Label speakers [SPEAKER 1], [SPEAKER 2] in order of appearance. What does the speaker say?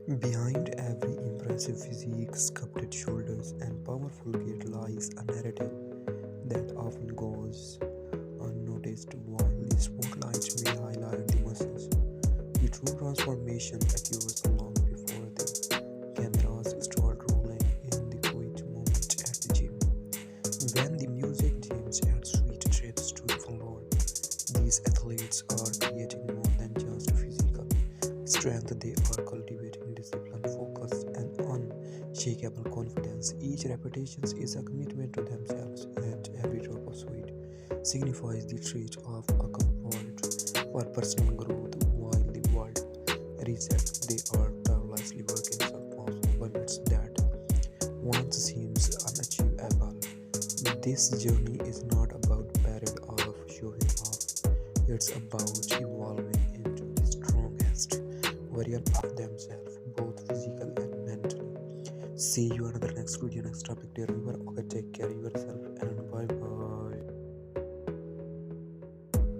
[SPEAKER 1] Behind every impressive physique, sculpted shoulders, and powerful gait lies a narrative that often goes unnoticed. While the spotlight may highlight the muscles, the true transformation occurs long before the cameras start rolling in the quiet moment at the gym. When the music dims and sweet trips to the floor, these athletes are creating more than just physical strength, they are cultivating discipline, focus, and unshakable confidence. Each repetition is a commitment to themselves, and every drop of sweat signifies the trait of a comfort for personal growth. While the world resets, they are tirelessly working surpassing limits that once seems unachievable. This journey is not about parade of showing off, it's about evolving into the strongest version of themselves, both physical and mentally. See you another next video, next topic, dear viewer. Okay, take care of yourself.